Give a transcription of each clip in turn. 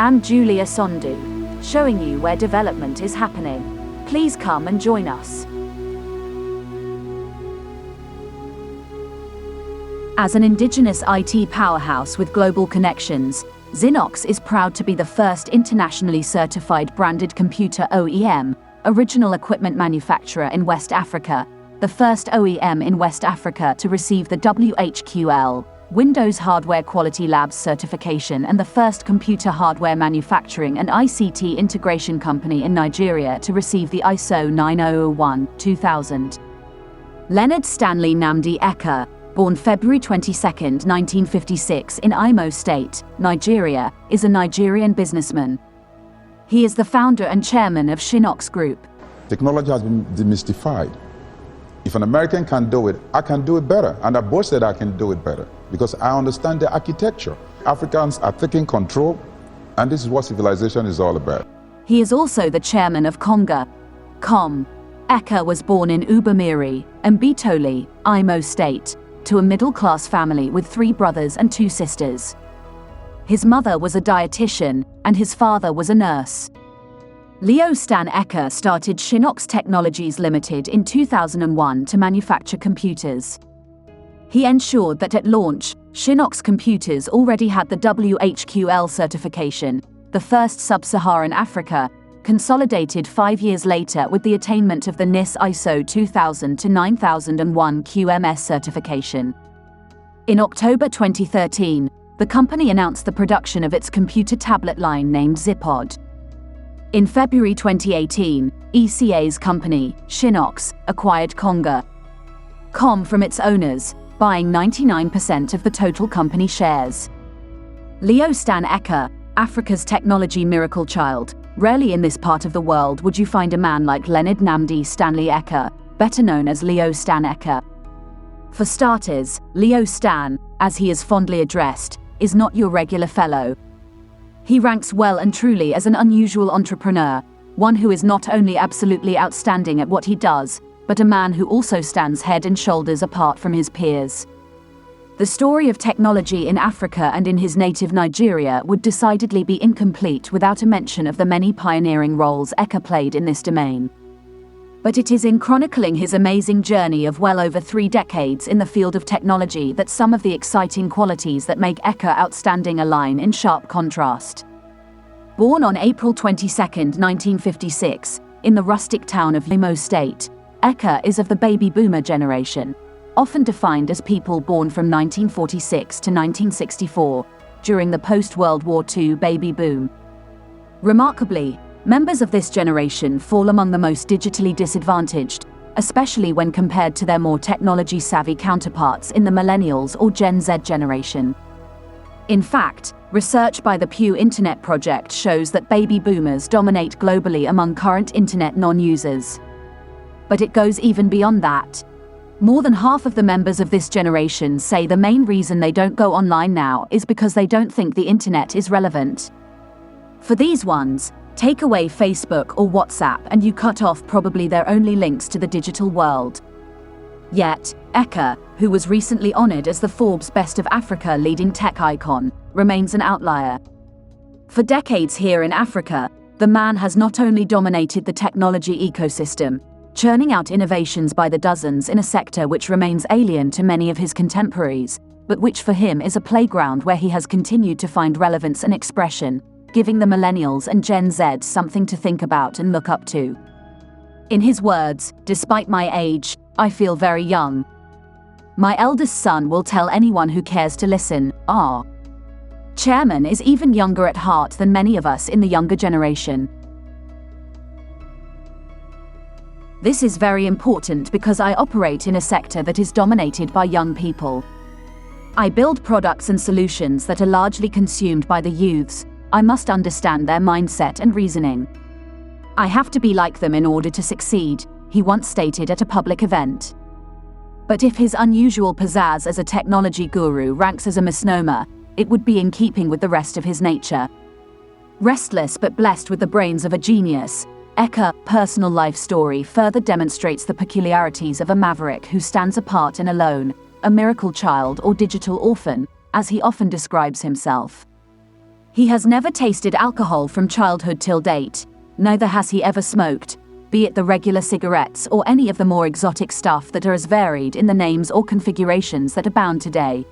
and Julia Sondu, showing you where development is happening. Please come and join us. As an indigenous IT powerhouse with global connections, Zinox is proud to be the first internationally certified branded computer OEM, original equipment manufacturer in West Africa, the first OEM in West Africa to receive the WHQL, Windows Hardware Quality Labs certification, and the first computer hardware manufacturing and ICT integration company in Nigeria to receive the ISO 9001-2000. Leonard Stanley Nnamdi Eke, born February 22, 1956 in Imo State, Nigeria, is a Nigerian businessman. He is the founder and chairman of Zinox Group. Technology has been demystified. If an American can do it, I can do it better. And I boast that I can do it better because I understand the architecture. Africans are taking control, and this is what civilization is all about. He is also the chairman of Konga. Eke was born in Ubamiri, Mbitoli, Imo State, to a middle-class family with 3 brothers and 2 sisters. His mother was a dietitian, and his father was a nurse. Leo Stan Eke started Zinox Technologies Limited in 2001 to manufacture computers. He ensured that at launch, Zinox computers already had the WHQL certification, the first sub-Saharan Africa, consolidated 5 years later with the attainment of the NIS ISO 2000-9001 QMS certification. In October 2013, the company announced the production of its computer tablet line named Zipod. In February 2018, ECA's company, Zinox, acquired Konga from its owners, buying 99% of the total company shares. Leo Stan Eke, Africa's technology miracle child. Rarely in this part of the world would you find a man like Leonard Nnamdi Stanley Eke, better known as Leo Stan Eke. For starters, Leo Stan, as he is fondly addressed, is not your regular fellow. He ranks well and truly as an unusual entrepreneur, one who is not only absolutely outstanding at what he does, but a man who also stands head and shoulders apart from his peers. The story of technology in Africa and in his native Nigeria would decidedly be incomplete without a mention of the many pioneering roles Eke played in this domain. But it is in chronicling his amazing journey of well over 3 decades in the field of technology that some of the exciting qualities that make Eke outstanding align in sharp contrast. Born on April 22, 1956, in the rustic town of Imo State, Eke is of the baby boomer generation, often defined as people born from 1946 to 1964, during the post-World War II baby boom. Remarkably, members of this generation fall among the most digitally disadvantaged, especially when compared to their more technology-savvy counterparts in the Millennials or Gen Z generation. In fact, research by the Pew Internet Project shows that baby boomers dominate globally among current internet non-users. But it goes even beyond that. More than half of the members of this generation say the main reason they don't go online now is because they don't think the internet is relevant. For these ones, take away Facebook or WhatsApp and you cut off probably their only links to the digital world. Yet, Eke, who was recently honored as the Forbes Best of Africa leading tech icon, remains an outlier. For decades here in Africa, the man has not only dominated the technology ecosystem, churning out innovations by the dozens in a sector which remains alien to many of his contemporaries, but which for him is a playground where he has continued to find relevance and expression, giving the millennials and Gen Z something to think about and look up to. In his words, "Despite my age, I feel very young. My eldest son will tell anyone who cares to listen, our chairman is even younger at heart than many of us in the younger generation." This is very important because I operate in a sector that is dominated by young people. I build products and solutions that are largely consumed by the youths. I must understand their mindset and reasoning. I have to be like them in order to succeed, he once stated at a public event. But if his unusual pizzazz as a technology guru ranks as a misnomer, it would be in keeping with the rest of his nature. Restless but blessed with the brains of a genius, Eke's personal life story further demonstrates the peculiarities of a maverick who stands apart and alone, a miracle child or digital orphan, as he often describes himself. He has never tasted alcohol from childhood till date, neither has he ever smoked, be it the regular cigarettes or any of the more exotic stuff that are as varied in the names or configurations that abound today.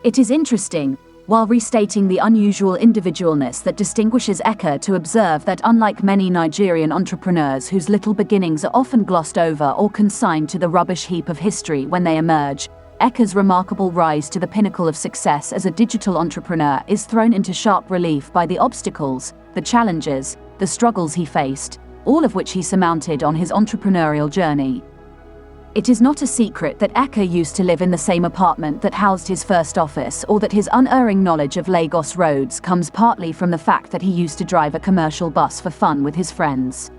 It is interesting, while restating the unusual individualness that distinguishes Eke, to observe that unlike many Nigerian entrepreneurs whose little beginnings are often glossed over or consigned to the rubbish heap of history when they emerge, Eke's remarkable rise to the pinnacle of success as a digital entrepreneur is thrown into sharp relief by the obstacles, the challenges, the struggles he faced, all of which he surmounted on his entrepreneurial journey. It is not a secret that Eke used to live in the same apartment that housed his first office, or that his unerring knowledge of Lagos roads comes partly from the fact that he used to drive a commercial bus for fun with his friends.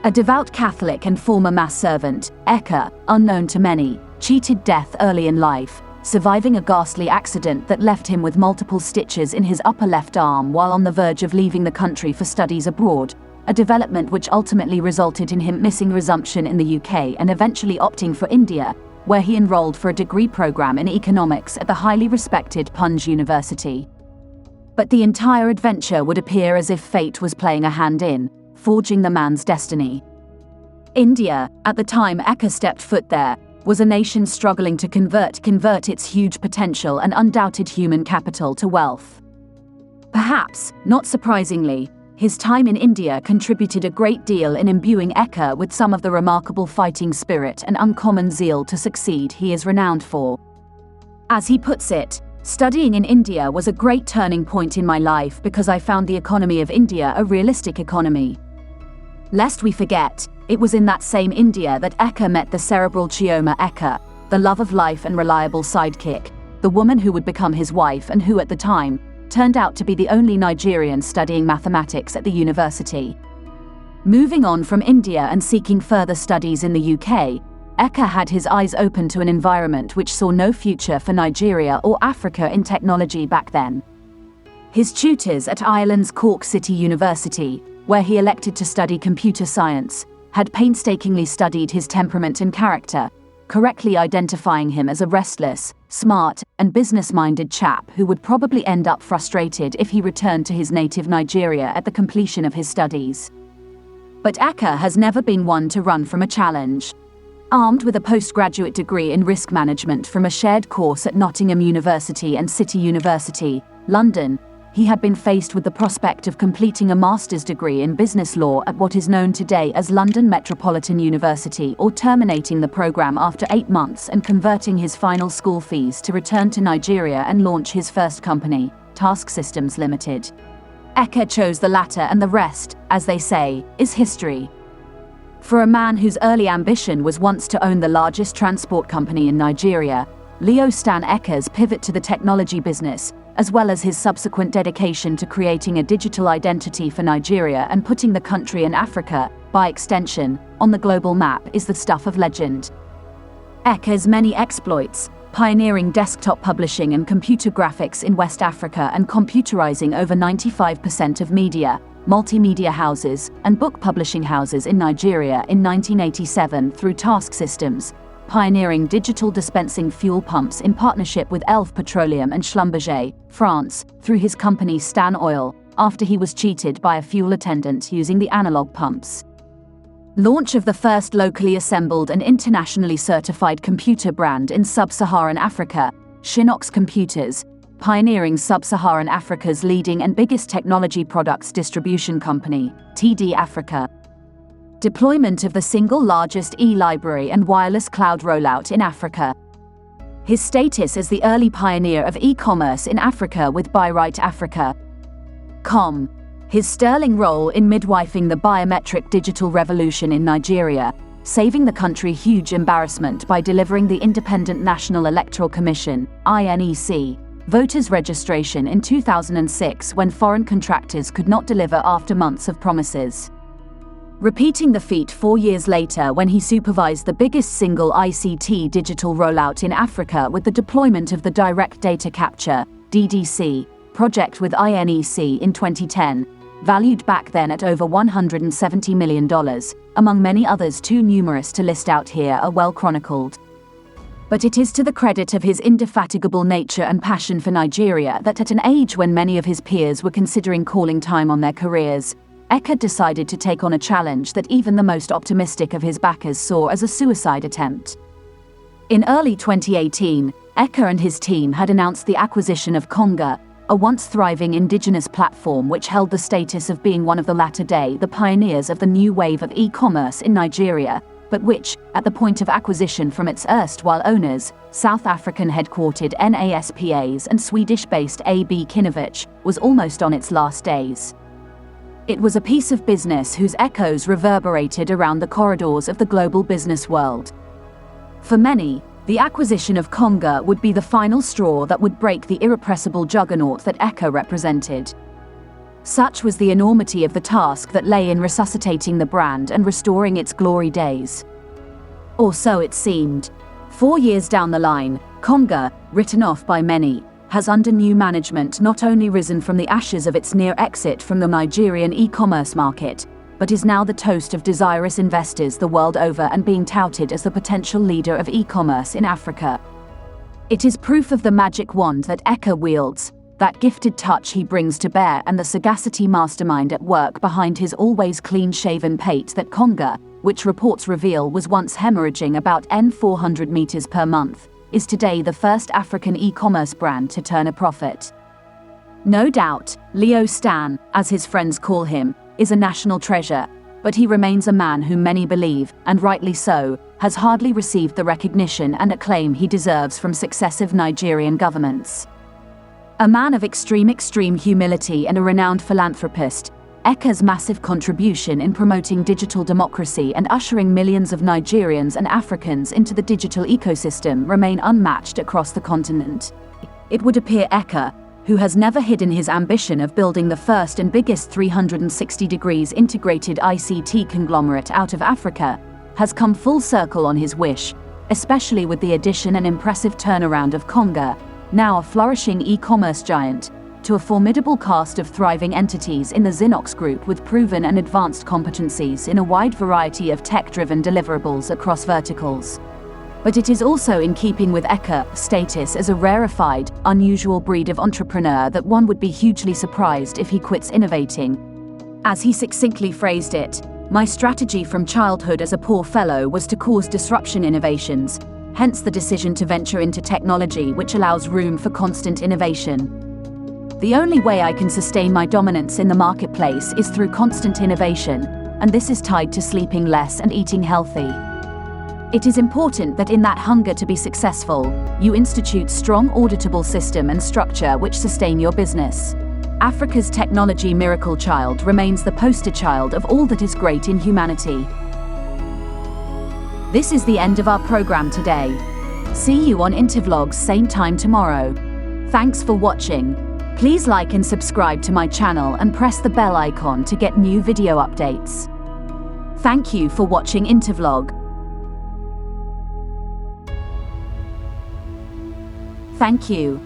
A devout Catholic and former mass servant, Eke, unknown to many, cheated death early in life, surviving a ghastly accident that left him with multiple stitches in his upper left arm while on the verge of leaving the country for studies abroad, a development which ultimately resulted in him missing resumption in the UK and eventually opting for India, where he enrolled for a degree program in economics at the highly respected Punjab University. But the entire adventure would appear as if fate was playing a hand in, forging the man's destiny. India, at the time Eke stepped foot there, was a nation struggling to convert its huge potential and undoubted human capital to wealth. Perhaps, not surprisingly, his time in India contributed a great deal in imbuing Eke with some of the remarkable fighting spirit and uncommon zeal to succeed he is renowned for. As he puts it, studying in India was a great turning point in my life because I found the economy of India a realistic economy. Lest we forget, it was in that same India that Eke met the cerebral Chioma Eke, the love of life and reliable sidekick, the woman who would become his wife and who at the time, turned out to be the only Nigerian studying mathematics at the university. Moving on from India and seeking further studies in the UK, Eke had his eyes open to an environment which saw no future for Nigeria or Africa in technology back then. His tutors at Ireland's Cork City University, where he elected to study computer science, had painstakingly studied his temperament and character, correctly identifying him as a restless, smart, and business-minded chap who would probably end up frustrated if he returned to his native Nigeria at the completion of his studies. But Eke has never been one to run from a challenge. Armed with a postgraduate degree in risk management from a shared course at Nottingham University and City University, London, he had been faced with the prospect of completing a master's degree in business law at what is known today as London Metropolitan University, or terminating the program after 8 months and converting his final school fees to return to Nigeria and launch his first company, Task Systems Limited. Eke chose the latter, and the rest, as they say, is history. For a man whose early ambition was once to own the largest transport company in Nigeria, Leo Stan Eke's pivot to the technology business, as well as his subsequent dedication to creating a digital identity for Nigeria and putting the country and Africa, by extension, on the global map, is the stuff of legend. Eke's many exploits, pioneering desktop publishing and computer graphics in West Africa and computerizing over 95% of media, multimedia houses, and book publishing houses in Nigeria in 1987 through Task Systems, pioneering digital dispensing fuel pumps in partnership with Elf Petroleum and Schlumberger, France, through his company Stan Oil, after he was cheated by a fuel attendant using the analog pumps. Launch of the first locally assembled and internationally certified computer brand in sub-Saharan Africa, Zinox Computers, pioneering sub-Saharan Africa's leading and biggest technology products distribution company, TD Africa. Deployment of the single largest e-library and wireless cloud rollout in Africa. His status as the early pioneer of e-commerce in Africa with Buyrite Africa. His sterling role in midwifing the biometric digital revolution in Nigeria, saving the country huge embarrassment by delivering the Independent National Electoral Commission, INEC, voters' registration in 2006 when foreign contractors could not deliver after months of promises. Repeating the feat 4 years later when he supervised the biggest single ICT digital rollout in Africa with the deployment of the Direct Data Capture, DDC, project with INEC in 2010, valued back then at over $170 million, among many others too numerous to list out here, are well chronicled. But it is to the credit of his indefatigable nature and passion for Nigeria that at an age when many of his peers were considering calling time on their careers, Eke decided to take on a challenge that even the most optimistic of his backers saw as a suicide attempt. In early 2018, Eke and his team had announced the acquisition of Konga, a once thriving indigenous platform which held the status of being one of the latter-day the pioneers of the new wave of e-commerce in Nigeria, but which, at the point of acquisition from its erstwhile owners, South African-headquartered NASPAs and Swedish-based AB Kinnevik, was almost on its last days. It was a piece of business whose echoes reverberated around the corridors of the global business world. For many, the acquisition of Konga would be the final straw that would break the irrepressible juggernaut that Eke represented. Such was the enormity of the task that lay in resuscitating the brand and restoring its glory days. Or so it seemed. 4 years down the line, Konga, written off by many, has under new management not only risen from the ashes of its near exit from the Nigerian e-commerce market, but is now the toast of desirous investors the world over and being touted as the potential leader of e-commerce in Africa. It is proof of the magic wand that Eke wields, that gifted touch he brings to bear and the sagacity mastermind at work behind his always clean-shaven pate that Konga, which reports reveal was once hemorrhaging about 400 meters per month, is today the first African e-commerce brand to turn a profit. No doubt, Leo Stan, as his friends call him, is a national treasure, but he remains a man whom many believe, and rightly so, has hardly received the recognition and acclaim he deserves from successive Nigerian governments. A man of extreme humility and a renowned philanthropist, Eke's massive contribution in promoting digital democracy and ushering millions of Nigerians and Africans into the digital ecosystem remain unmatched across the continent. It would appear Eke, who has never hidden his ambition of building the first and biggest 360 degrees integrated ICT conglomerate out of Africa, has come full circle on his wish, especially with the addition and impressive turnaround of Konga, now a flourishing e-commerce giant, to a formidable cast of thriving entities in the Zinox group with proven and advanced competencies in a wide variety of tech-driven deliverables across verticals. But it is also in keeping with Eke's status as a rarefied, unusual breed of entrepreneur that one would be hugely surprised if he quits innovating. As he succinctly phrased it, "My strategy from childhood as a poor fellow was to cause disruption innovations, hence the decision to venture into technology which allows room for constant innovation. The only way I can sustain my dominance in the marketplace is through constant innovation, and this is tied to sleeping less and eating healthy. It is important that in that hunger to be successful, you institute strong auditable system and structure which sustain your business. Africa's technology miracle child remains the poster child of all that is great in humanity." This is the end of our program today. See you on Intervlogs same time tomorrow. Thanks for watching. Please like and subscribe to my channel and press the bell icon to get new video updates. Thank you for watching Intervlog. Thank you.